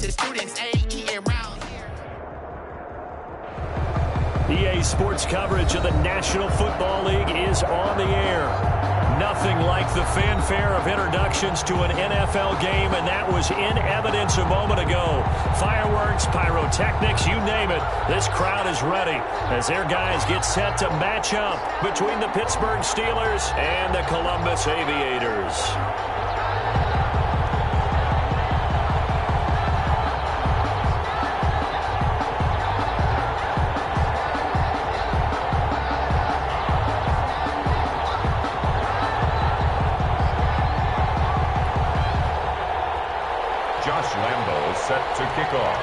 to the students, ain't eating round here. EA Sports coverage of the National Football League is on the air. Nothing like the fanfare of introductions to an NFL game, and that was in evidence a moment ago. Fireworks, pyrotechnics, you name it. This crowd is ready as their guys get set to match up between the Pittsburgh Steelers and the Columbus Aviators. Set to kick off.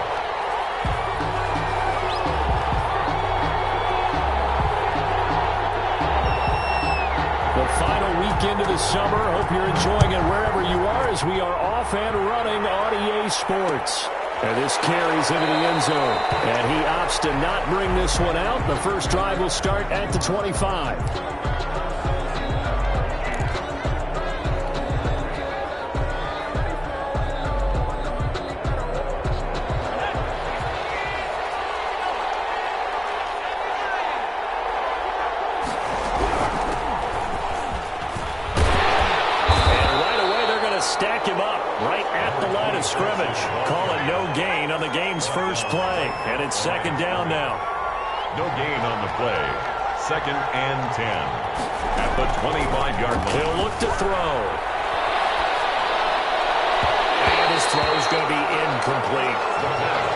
The final weekend of the summer. Hope you're enjoying it wherever you are as we are off and running on EA Sports. And this carries into the end zone. And he opts to not bring this one out. The first drive will start at the 25. Stack him up right at the line of scrimmage. Call it no gain on the game's first play. And it's second down now. No gain on the play. Second and 10. At the 25-yard line. He'll look to throw. And his throw's going to be incomplete.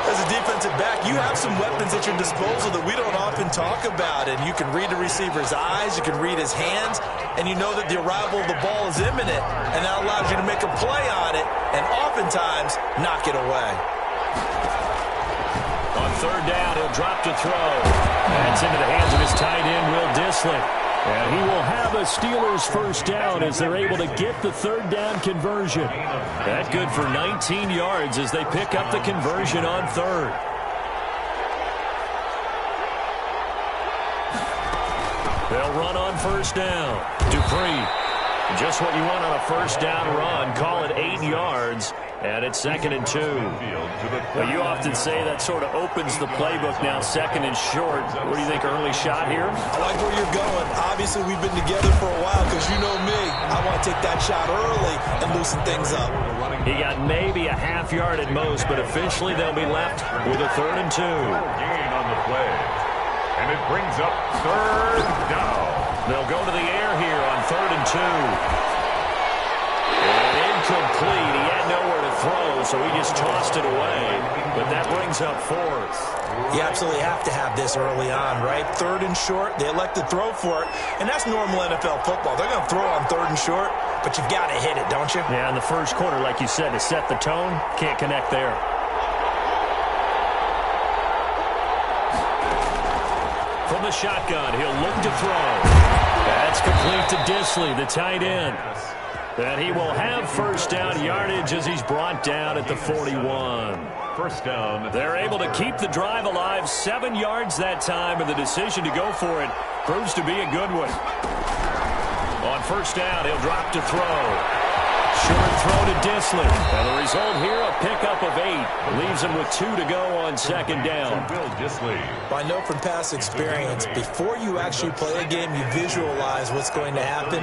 As a defensive back, you have some weapons at your disposal that we don't often talk about. And you can read the receiver's eyes. You can read his hands. And you know that the arrival of the ball is imminent, and that allows you to make a play on it and oftentimes knock it away. On third down, he'll drop to throw. That's into the hands of his tight end, Will Dissly. And he will have a Steelers first down as they're able to get the third down conversion. That's good for 19 yards as they pick up the conversion on third. They'll run on first down. Dupree, just what you want on a first down run. Call it 8 yards, and it's second and 2. Well, you often say that sort of opens the playbook now, second and short. What do you think, early shot here? I like where you're going. Obviously, we've been together for a while because you know me. I want to take that shot early and loosen things up. He got maybe a half yard at most, but officially they'll be left with a third and 2. Gain on the play. And it brings up third down. They'll go to the air here on third and 2. And incomplete. He had nowhere to throw, so he just tossed it away. But that brings up fourth. You absolutely have to have this early on, right? Third and short, they elect to throw for it. And that's normal NFL football. They're going to throw on third and short, but you've got to hit it, don't you? Yeah, in the first quarter, like you said, to set the tone, can't connect there. From the shotgun, he'll look to throw. That's complete to Dissly, the tight end. And he will have first down yardage as he's brought down at the 41. First down. They're able to keep the drive alive, 7 yards that time, and the decision to go for it proves to be a good one. On first down, he'll drop to throw. Short throw to Dissly. And the result here, a pickup of 8. Leaves him with 2 to go on second down. Bill Dissly. I know from past experience, before you actually play a game, you visualize what's going to happen.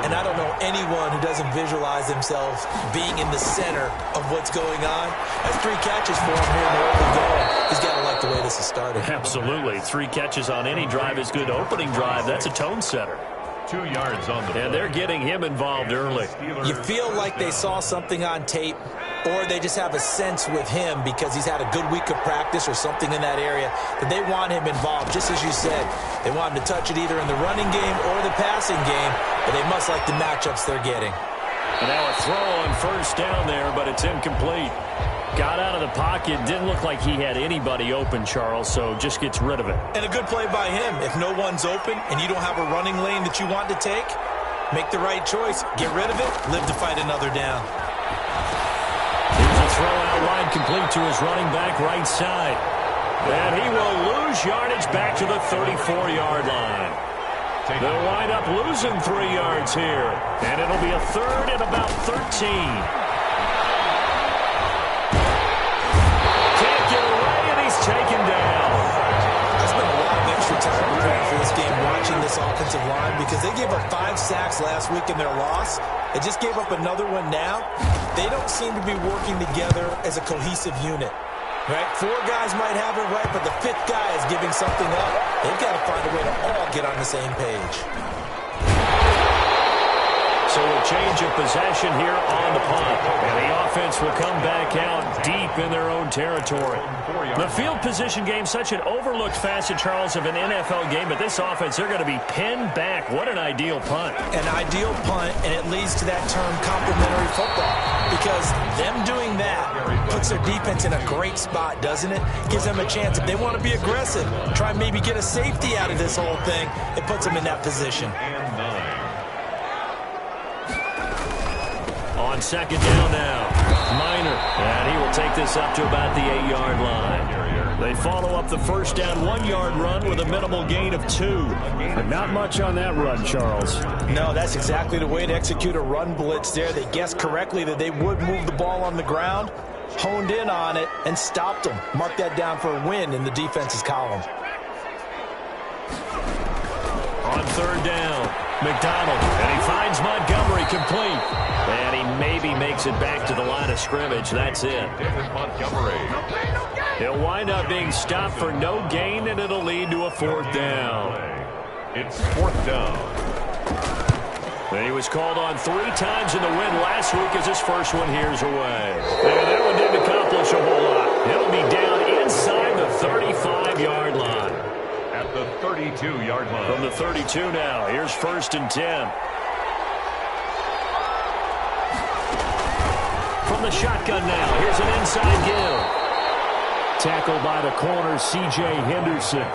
And I don't know anyone who doesn't visualize themselves being in the center of what's going on. That's 3 catches for him here in the early going. He's got to like the way this is started. Absolutely. 3 catches on any drive is good. Opening drive, that's a tone setter. 2 yards on the play. And they're getting him involved early. You feel like they saw something on tape, or they just have a sense with him because he's had a good week of practice or something in that area that they want him involved. Just as you said, they want him to touch it either in the running game or the passing game, but they must like the matchups they're getting. And now a throw on first down there, but it's incomplete. Got out of the pocket. Didn't look like he had anybody open, Charles, so just gets rid of it. And a good play by him. If no one's open and you don't have a running lane that you want to take, make the right choice. Get rid of it. Live to fight another down. Here's a throw out wide complete to his running back right side. And he will lose yardage back to the 34-yard line. They'll wind up losing 3 yards here. And it'll be a third and about 13. this offensive line because they gave up 5 sacks last week in their loss. They just gave up another one now. They don't seem to be working together as a cohesive unit. Right? 4 guys might have it right, but the 5th guy is giving something up. They've got to find a way to all get on the same page. So a change of possession here on the punt. And the offense will come back out deep in their own territory. The field position game, such an overlooked facet, Charles, of an NFL game. But this offense, they're going to be pinned back. What an ideal punt. An ideal punt, and it leads to that term complementary football. Because them doing that puts their defense in a great spot, doesn't it? Gives them a chance. If they want to be aggressive, try and maybe get a safety out of this whole thing, it puts them in that position. On second down now, Minor, and he will take this up to about the 8-yard line. They follow up the first down 1-yard run with a minimal gain of 2. But not much on that run, Charles. No, that's exactly the way to execute a run blitz there. They guessed correctly that they would move the ball on the ground, honed in on it, and stopped them. Mark that down for a win in the defense's column. On third down, McDonald, and he finds Montgomery complete. And he maybe makes it back to the line of scrimmage. That's it. He'll wind up being stopped for no gain, and it'll lead to a 4th down. It's 4th down. And he was called on 3 times in the win last week as his first one here's away. And that one didn't accomplish a whole lot. He'll be down inside the 35-yard line. At the 32-yard line. From the 32 now, here's 1st and 10. From the shotgun now, here's an inside give. Tackled by the corner, C.J. Henderson.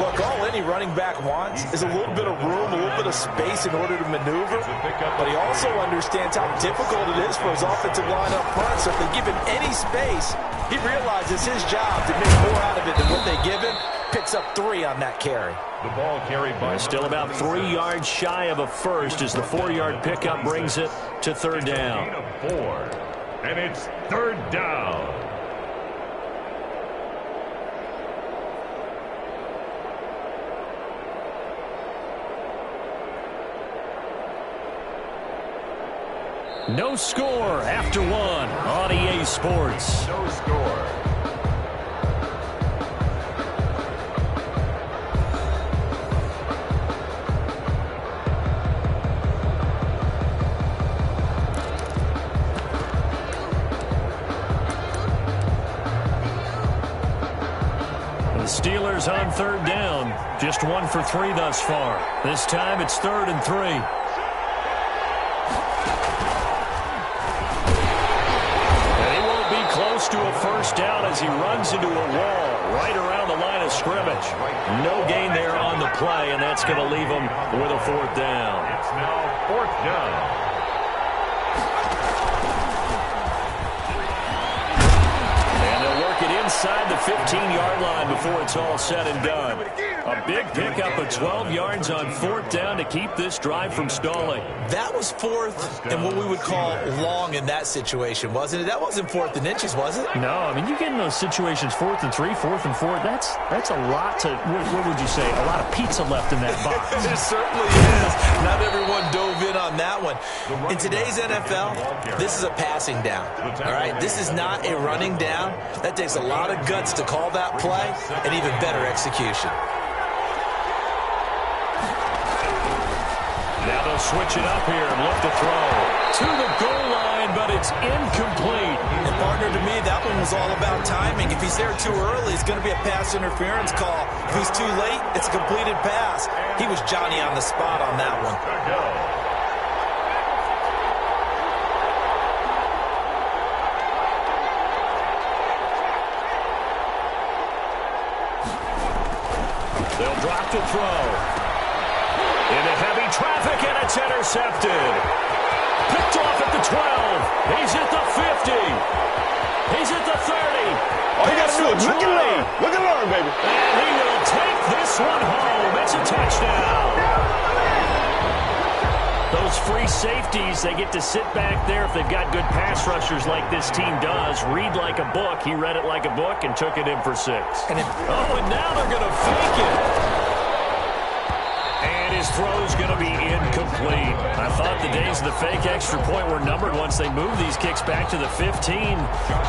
Look, all any running back wants is a little bit of room, a little bit of space in order to maneuver. But he also understands how difficult it is for his offensive line up front. So if they give him any space, he realizes his job to make more out of it than what they give him. Picks up 3 on that carry. The ball carried by still about 3 yards shy of a first as the 4-yard pickup brings it to 3rd down. 4. And it's 3rd down. No score after 1 on EA Sports. No score. Steelers on 3rd down. Just 1 for 3 thus far. This time it's 3rd and 3. And he won't be close to a first down as he runs into a wall right around the line of scrimmage. No gain there on the play, and that's going to leave him with a 4th down. It's now 4th down. Inside the 15-yard line before it's all said and done. A big pickup of 12 yards on 4th down to keep this drive from stalling. That was 4th and what we would call long in that situation, wasn't it? That wasn't 4th and inches, was it? No, I mean, you get in those situations 4th and 3, 4th and 4. That's a lot to, what would you say, a lot of pizza left in that box. It certainly is. Not everyone dove in on that one. In today's NFL, this is a passing down. All right? This is not a running down. That takes a lot of guts to call that play and even better execution. Now they'll switch it up here and look to throw. To the goal line, but it's incomplete. And partner, to me, that one was all about timing. If he's there too early, it's going to be a pass interference call. If he's too late, it's a completed pass. He was Johnny on the spot on that one. They'll drop to throw. Into heavy traffic, and it's intercepted. Picked off at the 12. He's at the 50. He's at the 30. All you got to do is look and learn. Look and learn, baby. And he will take this one home. It's a touchdown. Those free safeties, they get to sit back there if they've got good pass rushers like this team does. Read like a book. He read it like a book and took it in for 6. And now they're going to fake it. And his His throw's going to be incomplete. I thought the days of the fake extra point were numbered once they moved these kicks back to the 15.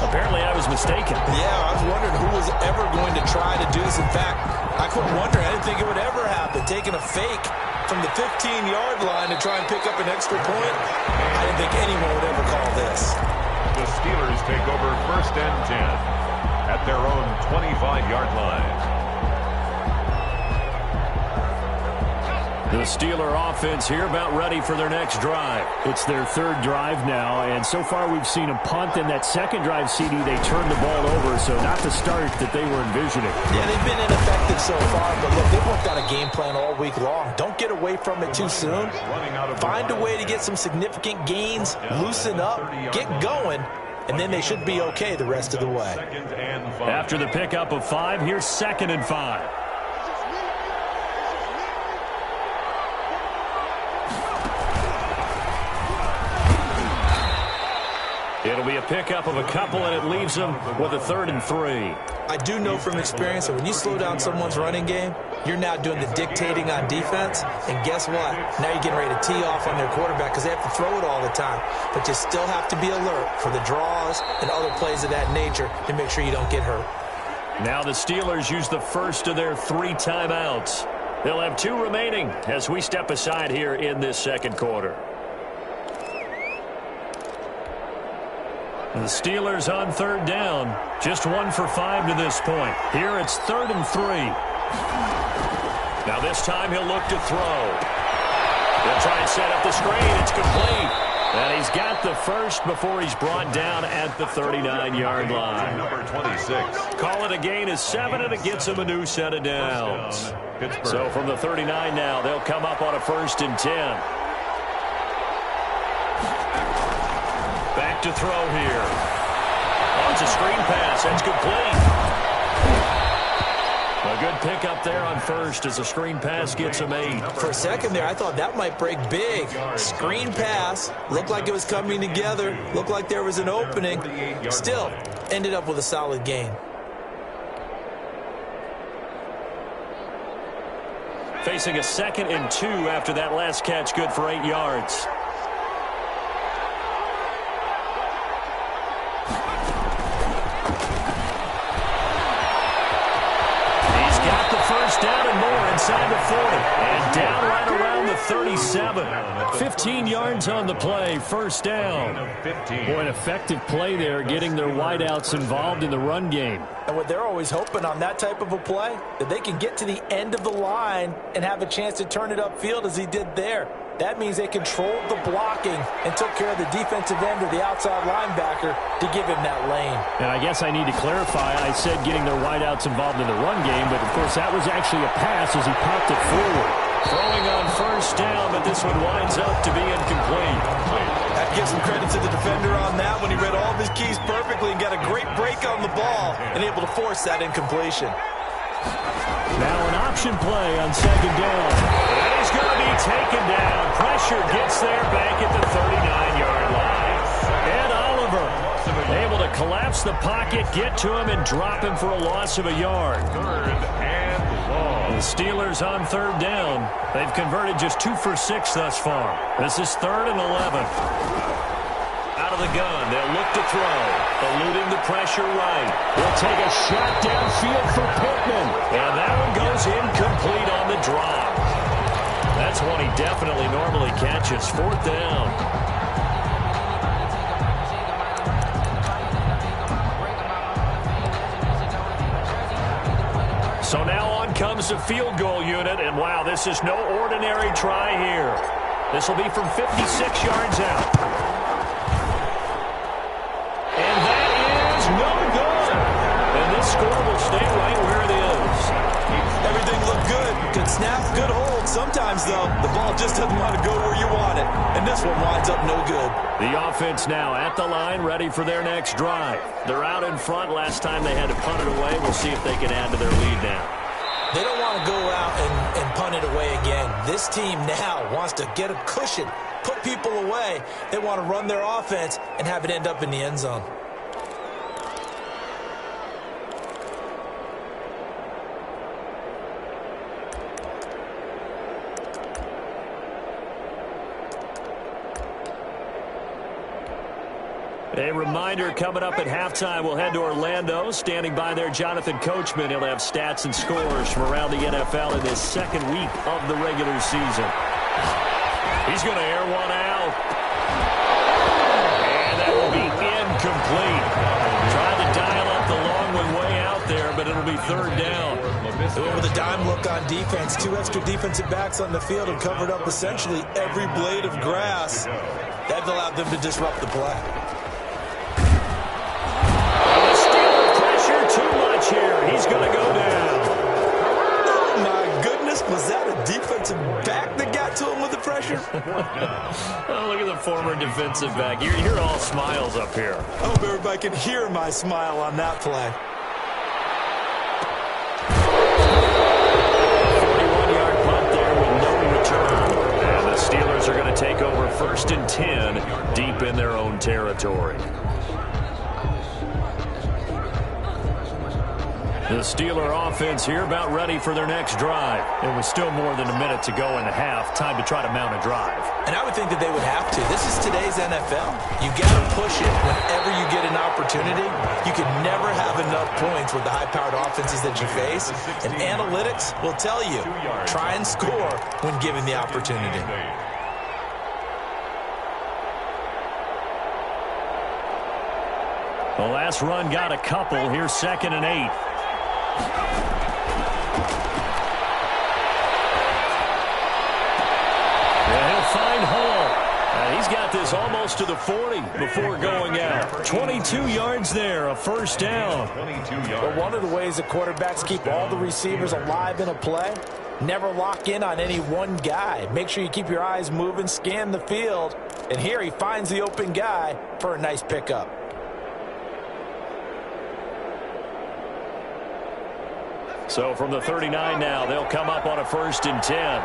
Apparently, I was mistaken. Yeah, I was wondering who was ever going to try to do this. In fact, I quit wondering. I didn't think it would ever happen. Taking a fake from the 15-yard line to try and pick up an extra point, I didn't think anyone would ever call this. The Steelers take over 1st and 10 at their own 25-yard line. The Steeler offense here about ready for their next drive. It's their 3rd drive now, and so far we've seen a punt. And that 2nd drive, CD, they turned the ball over, so not the start that they were envisioning. Yeah, they've been ineffective so far, but look, they've worked out a game plan all week long. Don't get away from it too soon. Find a way to get some significant gains, loosen up, get going, and then they should be okay the rest of the way. After the pickup of 5, here's 2nd and 5. It'll be a pickup of a couple, and it leaves them with a 3rd and 3. I do know from experience that when you slow down someone's running game, you're now doing the dictating on defense, and guess what? Now you're getting ready to tee off on their quarterback because they have to throw it all the time. But you still have to be alert for the draws and other plays of that nature to make sure you don't get hurt. Now the Steelers use the first of their 3 timeouts. They'll have 2 remaining as we step aside here in this 2nd quarter. The Steelers on 3rd down. Just 1 for 5 to this point. Here it's 3rd and 3. Now this time he'll look to throw. They'll try and set up the screen. It's complete. And he's got the first before he's brought down at the 39-yard line. Number 26. Call it a gain of 7, and it gets him a new set of downs. So from the 39 now, they'll come up on a 1st and 10. Back to throw here. Oh, it's a screen pass. That's complete. A good pickup there on 1st as a screen pass gets him 8. For a second there, I thought that might break big. Screen pass. Looked like it was coming together. Looked like there was an opening. Still, ended up with a solid gain. Facing a 2nd and 2 after that last catch, good for 8 yards. Down and more inside the 40. And down right around the 37. 15 yards on the play. 1st down. Boy, an effective play there, getting their wideouts involved in the run game. And what they're always hoping on that type of a play, that they can get to the end of the line and have a chance to turn it upfield as he did there. That means they controlled the blocking and took care of the defensive end or the outside linebacker to give him that lane. And I guess I need to clarify. I said getting their wideouts involved in the run game, but of course that was actually a pass as he popped it forward. Throwing on 1st down, but this one winds up to be incomplete. That gives some credit to the defender on that when he read all of his keys perfectly and got a great break on the ball and able to force that incompletion. Now an option play on 2nd down. And he's going to be taken down. Pressure gets there back at the 39-yard line. And Oliver able to collapse the pocket, get to him, and drop him for a loss of a yard. 3rd and long. The Steelers on 3rd down. They've converted just 2 for 6 thus far. This is 3rd and 11. Out of the gun, they'll look to throw. Eluding the pressure right. They'll take a shot downfield for Pittman. And that one goes incomplete on the drop. That's one he definitely normally catches. 4th down. So now on comes the field goal unit. And wow, this is no ordinary try here. This will be from 56 yards out. Score will stay right where it is. Everything looked good. Good snap, good hold. Sometimes, though, the ball just doesn't want to go where you want it. And this one winds up no good. The offense now at the line, ready for their next drive. They're out in front. Last time they had to punt it away. We'll see if they can add to their lead now. They don't want to go out and punt it away again. This team now wants to get a cushion, put people away. They want to run their offense and have it end up in the end zone. A reminder, coming up at halftime, we'll head to Orlando. Standing by there, Jonathan Coachman. He'll have stats and scores from around the NFL in this second week of the regular season. He's going to air one out. And that will be incomplete. Tried to dial up the long one way out there, but it'll be third down. With a dime look on defense, 2 extra defensive backs on the field and covered up essentially every blade of grass. That allowed them to disrupt the play. Too much here. He's going to go down. Oh, my goodness. Was that a defensive back that got to him with the pressure? Oh, look at the former defensive back. You're all smiles up here. I hope everybody can hear my smile on that play. 41-yard punt there with no return. And the Steelers are going to take over 1st and 10 deep in their own territory. The Steeler offense here about ready for their next drive. It was still more than a minute to go in the half. Time to try to mount a drive. And I would think that they would have to. This is today's NFL. You got to push it whenever you get an opportunity. You can never have enough points with the high-powered offenses that you face. And analytics will tell you, try and score when given the opportunity. The last run got a couple. Here's 2nd and 8. And he'll find Hall. He's got this almost to the 40 before going out. 22 yards there, a first down. But one of the ways that quarterbacks keep all the receivers alive in a play, never lock in on any one guy. Make sure you keep your eyes moving, scan the field. And here he finds the open guy for a nice pickup. So from the 39 now, they'll come up on a 1st and 10.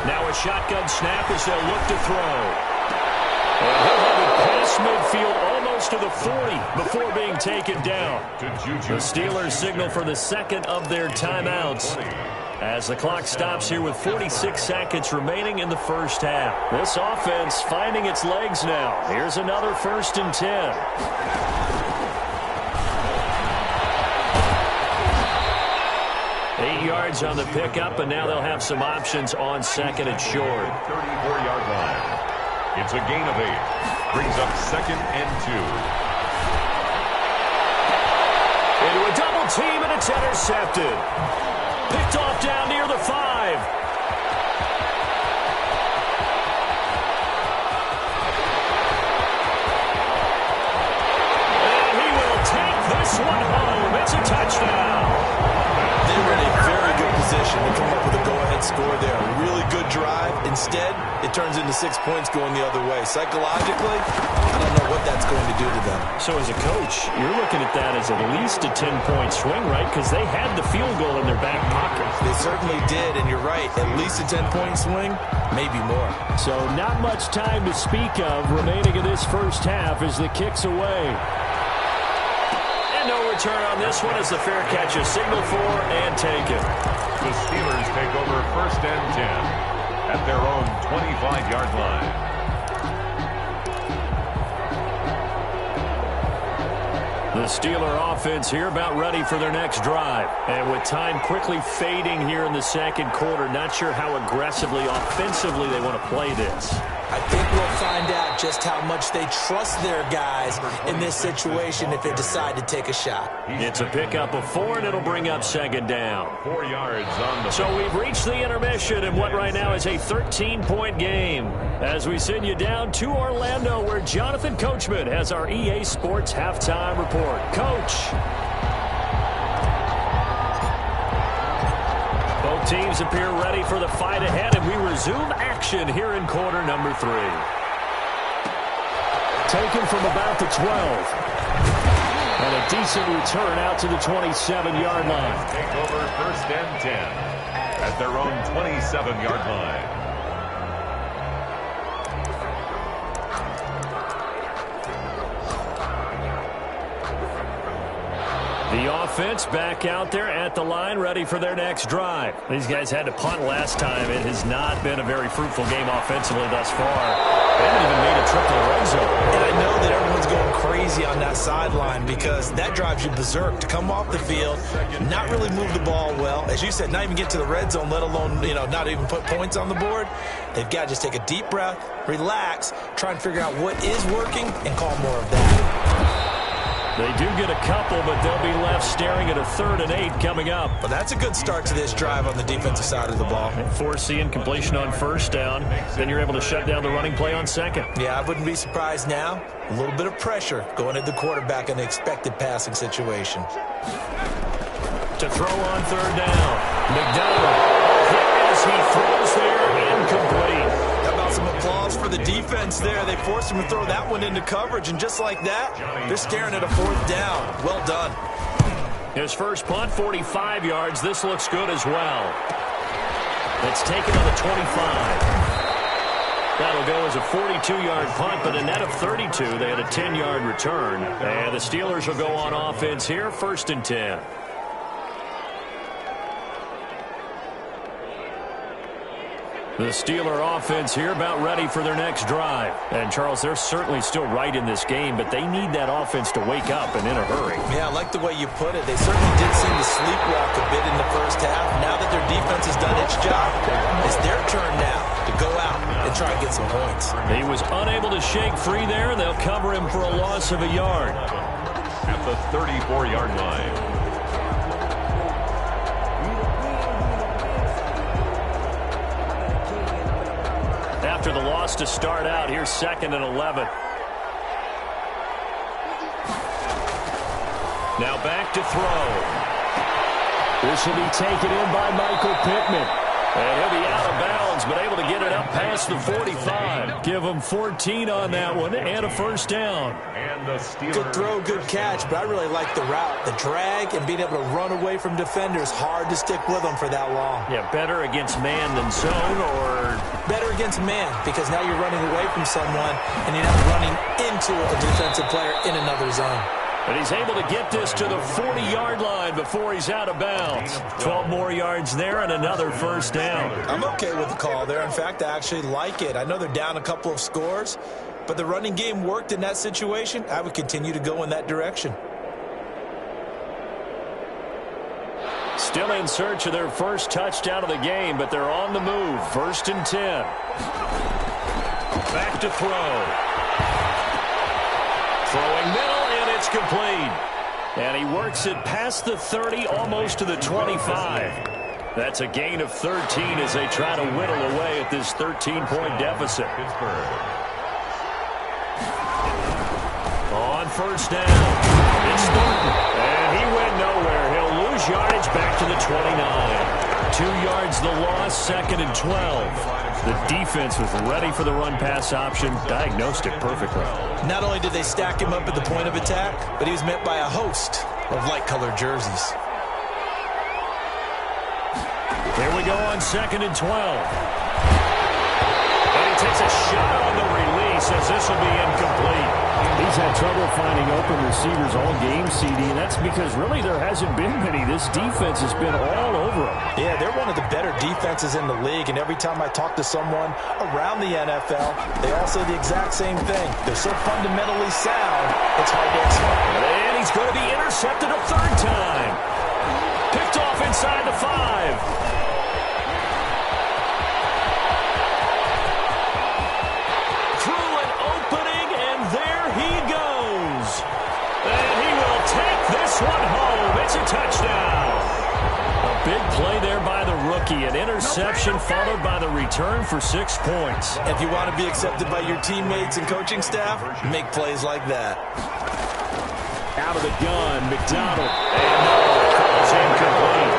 Now a shotgun snap as they'll look to throw. And he'll have it past midfield almost to the 40 before being taken down. The Steelers signal for the second of their timeouts as the clock stops here with 46 seconds remaining in the first half. This offense finding its legs now. Here's another 1st and 10. 8 yards on the pickup, and now they'll have some options on 2nd and short. 34-yard line. It's a gain of 8. Brings up 2nd and 2. Into a double team, and it's intercepted. Picked off down near the 5. And he will take this one home. It's a touchdown. They were in a very good position to come up with a go-ahead score there. A really good drive. Instead, it turns into 6 points going the other way. Psychologically, I don't know what that's going to do to them. So as a coach, you're looking at that as at least a 10-point swing, right? Because they had the field goal in their back pocket. They certainly did, and you're right. At least a 10-point swing, maybe more. So not much time to speak of remaining in this first half as the kick's away. No return on this one as the fair catch is signaled for and taken. The Steelers take over 1st and 10 at their own 25-yard line. The Steeler offense here about ready for their next drive. And with time quickly fading here in the second quarter, not sure how aggressively, offensively they want to play this. I think we'll find out just how much they trust their guys in this situation if they decide to take a shot. It's a pickup of 4, and it'll bring up 2nd down. 4 yards on the... So we've reached the intermission in what right now is a 13-point game. As we send you down to Orlando, where Jonathan Coachman has our EA Sports Halftime Report. Coach. Both teams appear ready for the fight ahead, and we resume action here in quarter number 3. Taken from about the 12. And a decent return out to the 27-yard line. Take over 1st and 10 at their own 27-yard line. The offense back out there at the line, ready for their next drive. These guys had to punt last time. It has not been a very fruitful game offensively thus far. They haven't even made a trip to the red zone. And I know that everyone's going crazy on that sideline because that drives you berserk to come off the field, not really move the ball well. As you said, not even get to the red zone, let alone, not even put points on the board. They've got to just take a deep breath, relax, try and figure out what is working, and call more of that. They do get a couple, but they'll be left staring at a 3rd and 8 coming up. But that's a good start to this drive on the defensive side of the ball. Force the incompletion on 1st down. Then you're able to shut down the running play on 2nd. Yeah, I wouldn't be surprised now. A little bit of pressure going at the quarterback in an expected passing situation. To throw on 3rd down. McDonald. As he throws there, incomplete. How about some applause for the defense there? They forced him to throw that one into coverage, and just like that, they're staring at a 4th down. Well done. His first punt, 45 yards. This looks good as well. It's taken on the 25. That'll go as a 42-yard punt, but a net of 32. They had a 10-yard return. And the Steelers will go on offense here, 1st and 10. The Steeler offense here about ready for their next drive. And, Charles, they're certainly still right in this game, but they need that offense to wake up and in a hurry. Yeah, I like the way you put it. They certainly did seem to sleepwalk a bit in the first half. Now that their defense has done its job, it's their turn now to go out and try and get some points. He was unable to shake free there. They'll cover him for a loss of a yard. At the 34-yard line. After the loss to start out, here's 2nd and 11. Now back to throw. This will be taken in by Michael Pittman. And he'll be out of bounds, but able to get it up past the 45. Give him 14 on that one and a 1st down. And the Steelers. Good throw, good catch, but I really like the route. The drag and being able to run away from defenders, hard to stick with them for that long. Yeah, better against man than zone, or better against man, because now you're running away from someone and you're not running into a defensive player in another zone. And he's able to get this to the 40-yard line before he's out of bounds. 12 more yards there and another 1st down. I'm okay with the call there. In fact, I actually like it. I know they're down a couple of scores, but the running game worked in that situation. I would continue to go in that direction. Still in search of their first touchdown of the game, but they're on the move. 1st and 10. Back to throw. Throwing middle, and it's complete. And he works it past the 30, almost to the 25. That's a gain of 13 as they try to whittle away at this 13-point deficit. Pittsburgh. On 1st down, it's Thornton. And he went nowhere. He'll lose yardage back to the 29. 2 yards the loss, 2nd and 12. The defense was ready for the run-pass option, diagnosed it perfectly. Not only did they stack him up at the point of attack, but he was met by a host of light-colored jerseys. Here we go on 2nd and 12. And he takes a shot on the release as this will be incomplete. He's had trouble finding open receivers all game, CD, and that's because really there hasn't been many. This defense has been all over him. Yeah, they're one of the better defenses in the league, and every time I talk to someone around the NFL, they all say the exact same thing. They're so fundamentally sound, it's hard to explain. And he's going to be intercepted a 3rd time. Picked off inside the 5. One home. It's a touchdown. A big play there by the rookie. An interception followed by the return for 6 points. If you want to be accepted by your teammates and coaching staff, make plays like that. Out of the gun, McDonald. And no, it's incomplete.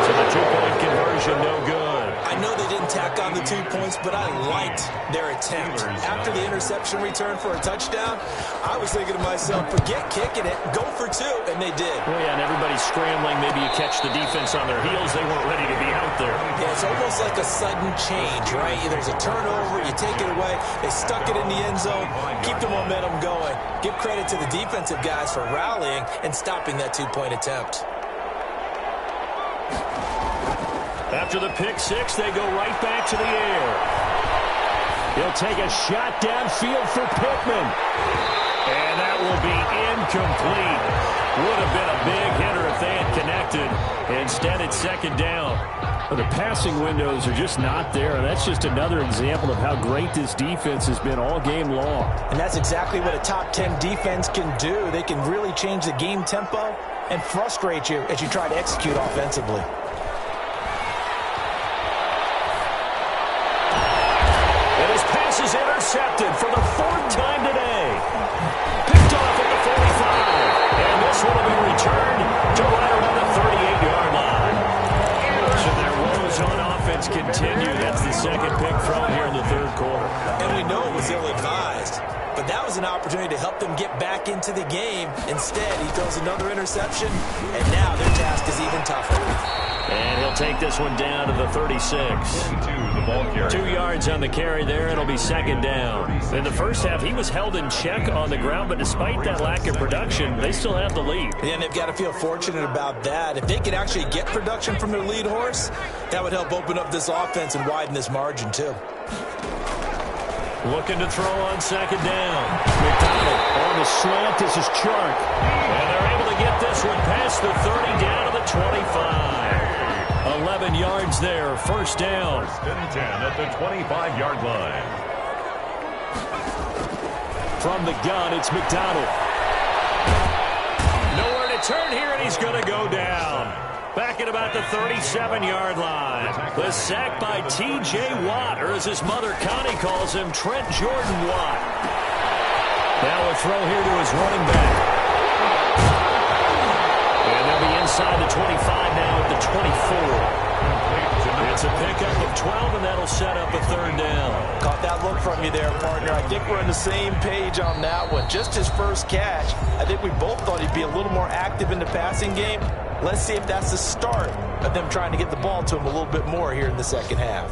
So the 2-point conversion, no good. I know they They didn't tack on the 2 points, but I liked their attempt. After the interception return for a touchdown, I was thinking to myself, forget kicking it, go for 2, and they did. Well, yeah, and everybody's scrambling. Maybe you catch the defense on their heels. They weren't ready to be out there. Yeah, it's almost like a sudden change, right? There's a turnover, you take it away, they stuck it in the end zone, keep the momentum going. Give credit to the defensive guys for rallying and stopping that 2-point attempt. After the pick six, they go right back to the air. He'll take a shot downfield for Pittman. And that will be incomplete. Would have been a big hitter if they had connected. Instead, it's second down. Well, the passing windows are just not there. That's just another example of how great this defense has been all game long. And that's exactly what a top 10 defense can do. They can really change the game tempo and frustrate you as you try to execute offensively. Is intercepted for the 4th time today. Picked off at the 45. And this one will be returned to right around the 38-yard line. So their woes on offense continue. That's the second pick thrown here in the 3rd quarter. And we know it was ill-advised. But that was an opportunity to help them get back into the game. Instead, he throws another interception, and now their task is even tougher. And he'll take this one down to the 36. 2 yards on the carry there. It'll be second down. In the first half, he was held in check on the ground, but despite that lack of production, they still have the lead. And they've got to feel fortunate about that. If they could actually get production from their lead horse, that would help open up this offense and widen this margin, too. Looking to throw on second down. McDonald on the slant. This is Chark. And they're able to get this one past the 30 down to the 25. 11 yards there. First down. 1st and 10 at the 25-yard line. From the gun, it's McDonald. Nowhere to turn here, and he's going to go down. Back at about the 37-yard line. The sack by T.J. Watt, or as his mother Connie calls him, Trent Jordan Watt. Now a throw here to his running back. And they'll be inside the 25 now at the 24. It's a pickup of 12, and that'll set up a 3rd down. Caught that look from you there, partner. I think we're on the same page on that one. Just his first catch, I think we both thought he'd be a little more active in the passing game. Let's see if that's the start of them trying to get the ball to him a little bit more here in the second half.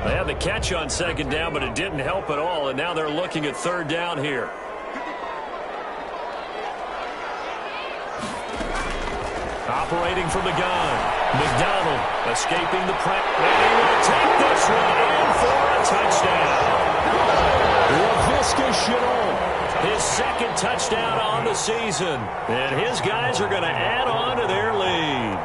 They had the catch on second down, but it didn't help at all, and now they're looking at 3rd down here. Operating from the gun. McDonald escaping the press. And he will take this one in for a touchdown. LaVisca Chenault, his 2nd touchdown on the season. And his guys are going to add on to their lead.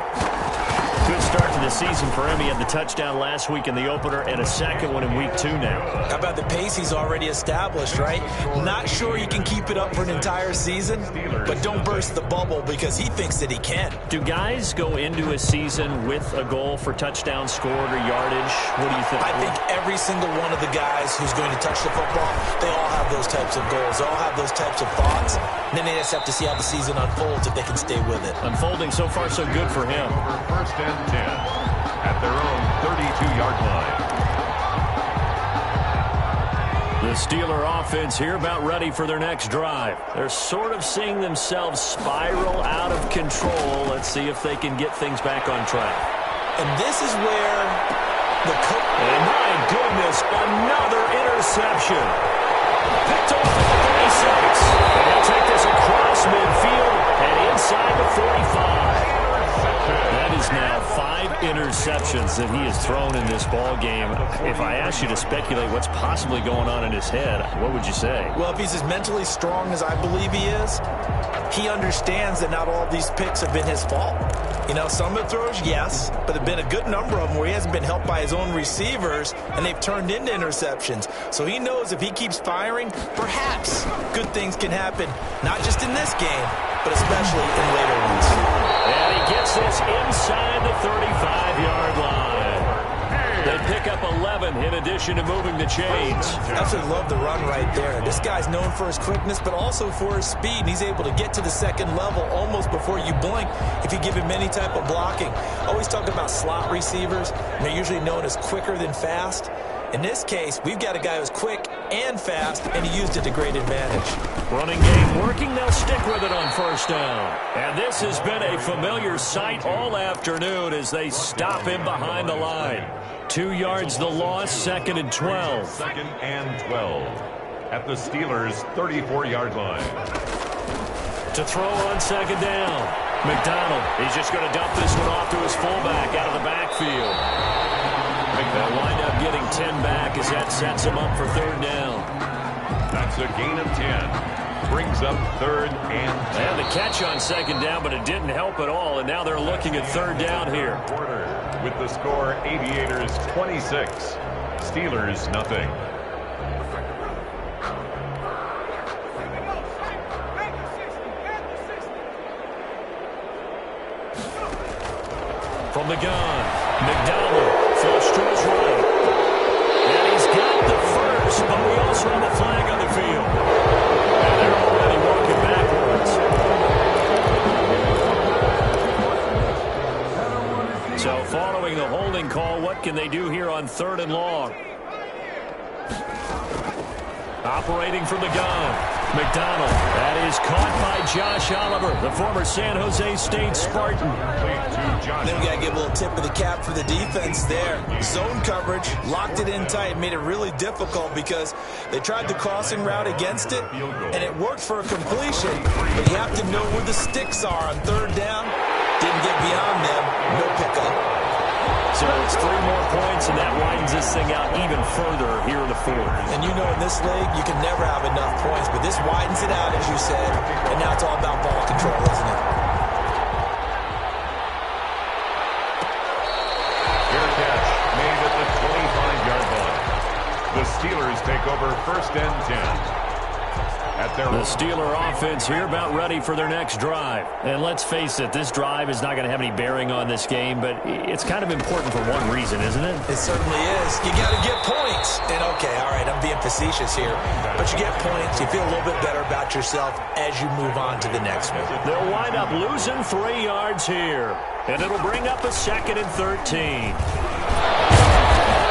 Good start to the season for him. He had the touchdown last week in the opener and a second one in week 2 now. How about the pace he's already established, right? Not sure you can keep it up for an entire season, but don't burst the bubble because he thinks that he can. Do guys go into a season with a goal for touchdowns scored or yardage? What do you think? I think every single one of the guys who's going to touch the football, they all have those types of goals. They all have those types of thoughts. And then they just have to see how the season unfolds if they can stay with it. Unfolding so far so good for him. 1st and 10 at their own 32-yard line. The Steeler offense here about ready for their next drive. They're sort of seeing themselves spiral out of control. Let's see if they can get things back on track. And this is where the coach... And my goodness, another interception. Picked off at the 36. And he'll take this across midfield and inside the 45. That is now 5 interceptions that he has thrown in this ball game. If I asked you to speculate what's possibly going on in his head, what would you say? Well, if he's as mentally strong as I believe he is, he understands that not all of these picks have been his fault. You know, some of the throws, yes, but there have been a good number of them where he hasn't been helped by his own receivers, and they've turned into interceptions. So he knows if he keeps firing, perhaps good things can happen, not just in this game, but especially in later ones. And he gets this inside the 35-yard line. They pick up 11 in addition to moving the chains. Absolutely love the run right there. This guy's known for his quickness, but also for his speed. And he's able to get to the second level almost before you blink if you give him any type of blocking. always talk about slot receivers. And they're usually known as quicker than fast. In this case, we've got a guy who's quick and fast, and he used it to great advantage. Running game working. They'll stick with it on first down. And this has been a familiar sight all afternoon as they stop him behind the line. 2 yards the loss, 2nd and 12. 2nd and 12 at the Steelers' 34-yard line. To throw on 2nd down. McDonald, he's just going to dump this one off to his fullback out of the backfield. They'll wind up getting 10 back as that sets him up for 3rd down. That's a gain of 10. Brings up 3rd and 10. They had the catch on 2nd down, but it didn't help at all, and now they're looking at 3rd down here. With the score, Aviators 26, Steelers nothing. From the gun, McDonald flush to his right. And he's got the first, but we also have a flag on the field. And they're already walking backwards. So following the holding call, what can they do here on 3rd and long? Operating from the gun, McDonald. That is caught by Josh Oliver, the former San Jose State Spartan. Then we got to give a little tip of the cap for the defense there. Zone coverage, locked it in tight, made it really difficult because they tried the crossing route against it, and it worked for a completion. But you have to know where the sticks are on 3rd down. Didn't get beyond them, no pickup. So it's 3 more points, and that widens this thing out even further here in the 4th. And you know in this league, you can never have enough points, but this widens it out, as you said, and now it's all about ball control, isn't it? Made at the 25-yard line. The Steelers take over 1st and 10. The Steeler offense here about ready for their next drive. And let's face it, this drive is not going to have any bearing on this game, but it's kind of important for one reason, isn't it? It certainly is. You got to get points. And okay, all right, I'm being facetious here, but you get points, you feel a little bit better about yourself as you move on to the next one. They'll wind up losing 3 yards here, and it'll bring up a 2nd and 13.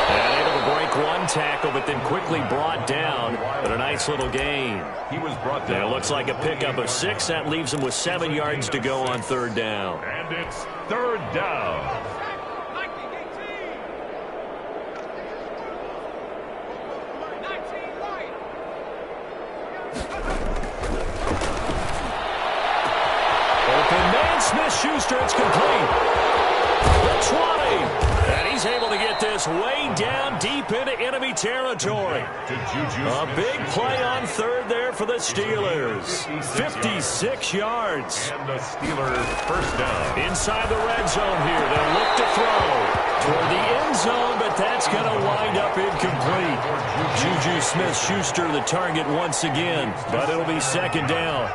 And able to break one tackle, but then quickly brought down. But a nice little gain. He was brought down. And it looks like a pickup of 6. That leaves him with 7 yards to go on 3rd down. And it's 3rd down. Open man, Smith-Schuster, it's complete. The 20. And he's able to get this way down deep into enemy territory. A big play on 3rd there for the Steelers. 56 yards. And the Steelers 1st down. Inside the red zone here. They'll look to throw toward the end zone, but that's going to wind up incomplete. Juju Smith-Schuster the target once again, but it'll be 2nd down.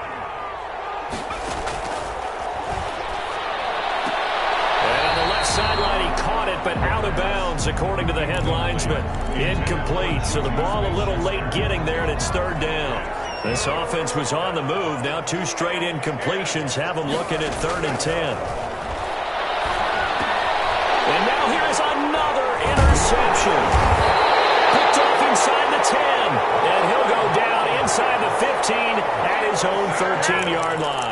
Sideline, he caught it, but out of bounds, according to the head linesman. Incomplete, so the ball a little late getting there, and it's 3rd down. This offense was on the move. Now 2 straight incompletions have them looking at 3rd and 10. And now here is another interception. Picked off inside the 10, and he'll go down inside the 15 at his own 13-yard line.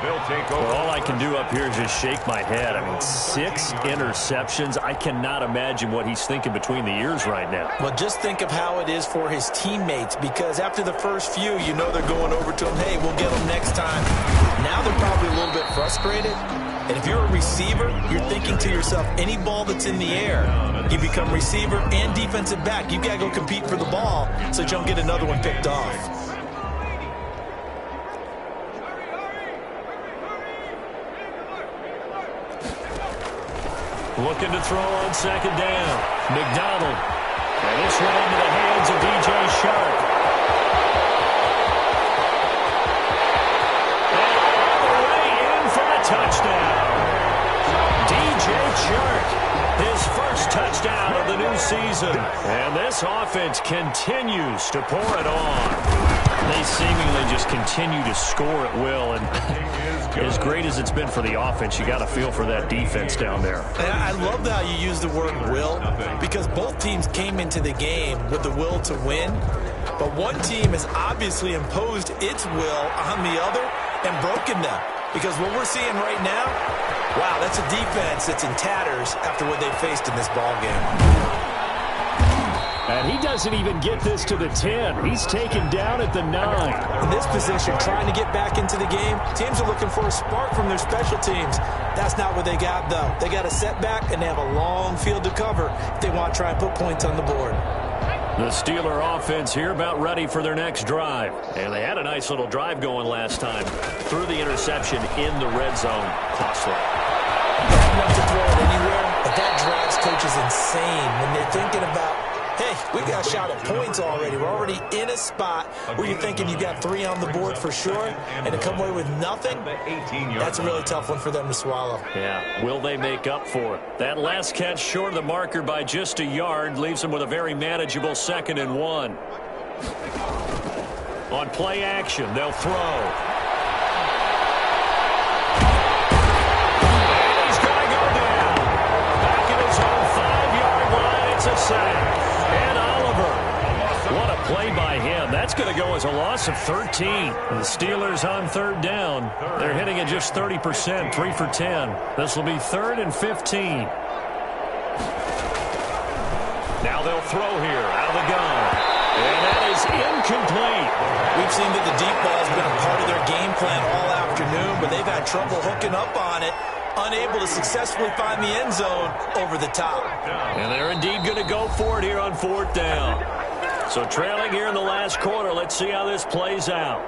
They'll take over. Well, all I can do up here is just shake my head. I mean, 6 interceptions. I cannot imagine what he's thinking between the ears right now. Well, just think of how it is for his teammates, because after the first few, you know they're going over to him, hey, we'll get them next time. Now they're probably a little bit frustrated. And if you're a receiver, you're thinking to yourself, any ball that's in the air, you become receiver and defensive back. You've got to go compete for the ball so that you don't get another one picked off. Looking to throw on 2nd down. McDonald. And this one into the hands of DJ Shark. And all the way in for the touchdown. DJ Shark, his first touchdown of the new season. And this offense continues to pour it on. They seemingly just continue to score at will. And as great as it's been for the offense, you got to feel for that defense down there. And I love how you use the word will, because both teams came into the game with the will to win. But one team has obviously imposed its will on the other and broken them. Because what we're seeing right now, wow, that's a defense that's in tatters after what they faced in this ball game. And he doesn't even get this to the 10. He's taken down at the 9. In this position, trying to get back into the game, teams are looking for a spark from their special teams. That's not what they got, though. They got a setback, and they have a long field to cover if they want to try and put points on the board. The Steeler offense here about ready for their next drive. And they had a nice little drive going last time. Threw the interception in the red zone. Costly. Bad enough to throw it anywhere, but that drives coaches insane when they're thinking about, hey, we got a shot at points already. We're already in a spot where you're thinking you got 3 on the board for sure, and to come away with nothing, that's a really tough one for them to swallow. Yeah, will they make up for it? That last catch short of the marker by just a yard leaves them with a very manageable 2nd and 1. On play action, they'll throw. And he's going to go down. Back at his own 5-yard line, it's a sack. And Oliver, what a play by him. That's going to go as a loss of 13. The Steelers on 3rd down. They're hitting at just 30%, 3 for 10. This will be 3rd and 15. Now they'll throw here out of the gun. And that is incomplete. We've seen that the deep ball has been a part of their game plan all afternoon, but they've had trouble hooking up on it. Unable to successfully find the end zone over the top. And they're indeed going to go for it here on 4th down. So trailing here in the last quarter, let's see how this plays out.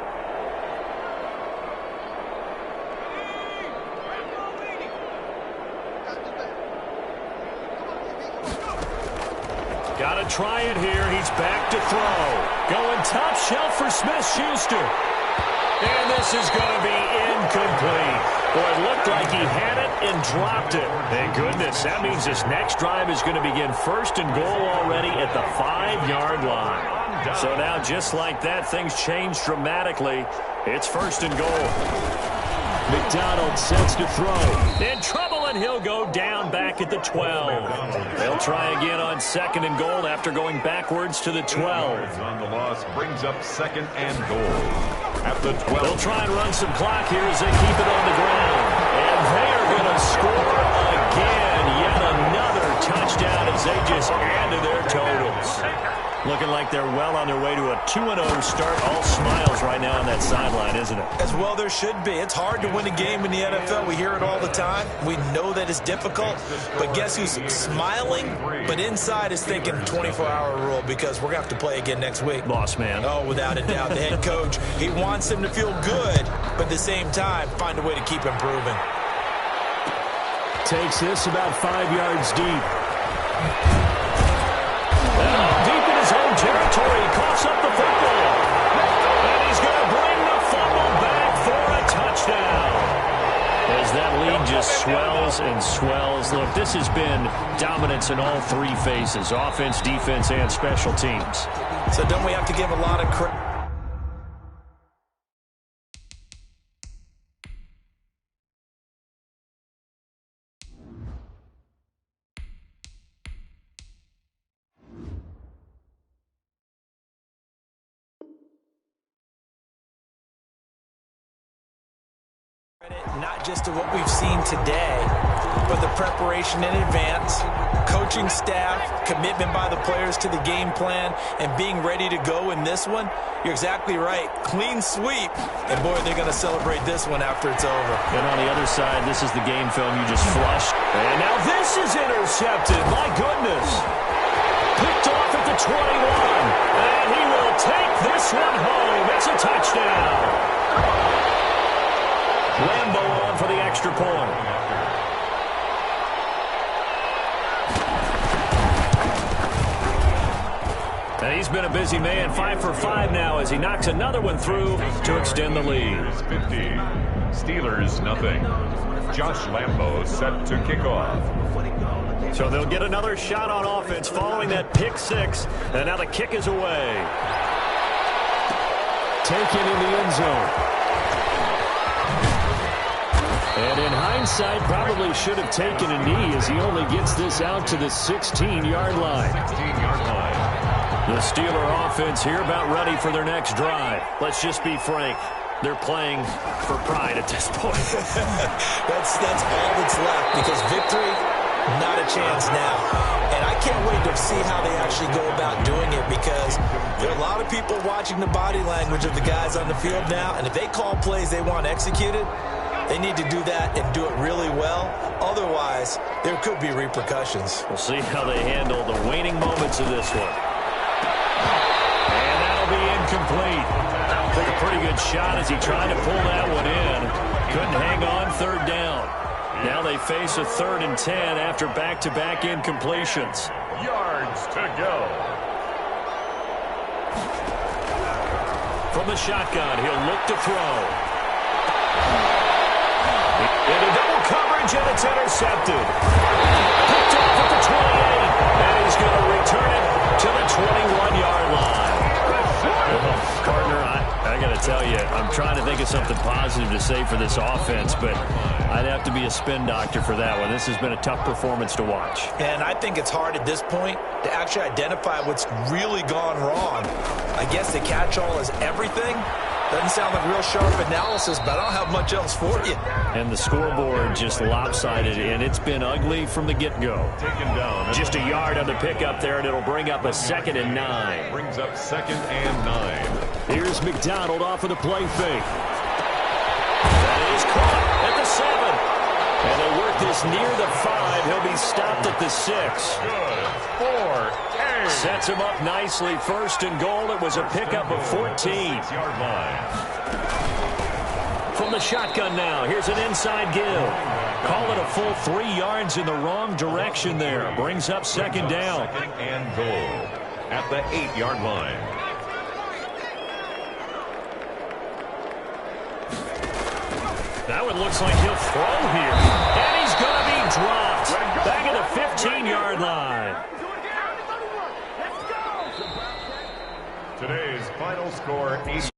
Got to try it here. He's back to throw. Going top shelf for Smith-Schuster. And this is going to be incomplete. Boy, it looked like he had it and dropped it. Thank goodness. That means this next drive is going to begin 1st and goal already at the 5-yard line. So now, just like that, things change dramatically. It's 1st and goal. McDonald sets to throw. In trouble, and he'll go down back at the 12. They'll try again on 2nd and goal after going backwards to the 12. On the loss brings up 2nd and goal. At the 12. They'll try and run some clock here as they keep it on the ground. And they are going to score again. Yet another touchdown as they just add to their totals. Looking like they're well on their way to a 2-0 start. All smiles right now on that sideline, isn't it? As well there should be. It's hard to win a game in the NFL. We hear it all the time. We know that it's difficult. But guess who's smiling? But inside is thinking 24-hour rule, because we're going to have to play again next week. Boss man. Oh, without a doubt. The head coach, he wants them to feel good, but at the same time, find a way to keep improving. Takes this about 5 yards deep. Deep in his own territory, he coughs up the football. And he's going to bring the fumble back for a touchdown. As that lead just swells and swells. Look, this has been dominance in all 3 phases, offense, defense, and special teams. So don't we have to give a lot of credit? Not just to what we've seen today, but the preparation in advance, coaching staff, commitment by the players to the game plan, and being ready to go in this one. You're exactly right. Clean sweep, and boy, they're going to celebrate this one after it's over. And on the other side, this is the game film you just flushed. And now this is intercepted. My goodness. Picked off at the 21. And he will take this one home. It's a touchdown. Lambo on for the extra point. And he's been a busy man, 5 for 5 now as he knocks another one through to extend the lead. 50. Steelers nothing. Josh Lambo set to kick off. So they'll get another shot on offense following that pick six. And now the kick is away. Taken in the end zone. And in hindsight, probably should have taken a knee as he only gets this out to the 16-yard line. 16-yard line. The Steeler offense here about ready for their next drive. Let's just be frank. They're playing for pride at this point. That's all that's left, because victory, not a chance now. And I can't wait to see how they actually go about doing it, because there are a lot of people watching the body language of the guys on the field now, and if they call plays they want executed, they need to do that and do it really well. Otherwise, there could be repercussions. We'll see how they handle the waning moments of this one. And that'll be incomplete. Took a pretty good shot as he tried to pull that one in. Couldn't hang on third down. Now they face a 3rd and 10 after back-to-back incompletions. Yards to go. From the shotgun, he'll look to throw. Into double coverage, and it's intercepted. Picked off at the 28, and he's going to return it to the 21-yard line. Well, Gardner, I got to tell you, I'm trying to think of something positive to say for this offense, but I'd have to be a spin doctor for that one. This has been a tough performance to watch. And I think it's hard at this point to actually identify what's really gone wrong. I guess the catch-all is everything. Doesn't sound like real sharp analysis, but I don't have much else for you. And the scoreboard just lopsided, and it's been ugly from the get-go. Taken down. Just a yard on the pickup there, and it'll bring up a 2nd and 9. Brings up 2nd and 9. Here's McDonald off of the play fake. That is caught at the 7. And they work this near the 5. He'll be stopped at the 6. Good. 4. Sets him up nicely. 1st and goal. It was a pickup of 14. 6-yard line. From the shotgun now. Here's an inside give. Call it a full 3 yards in the wrong direction there. Brings up 2nd down. 2nd and goal at the 8-yard line. That one looks like he'll throw here. And he's going to be dropped. Back at the 15-yard line. Today's final score, 8.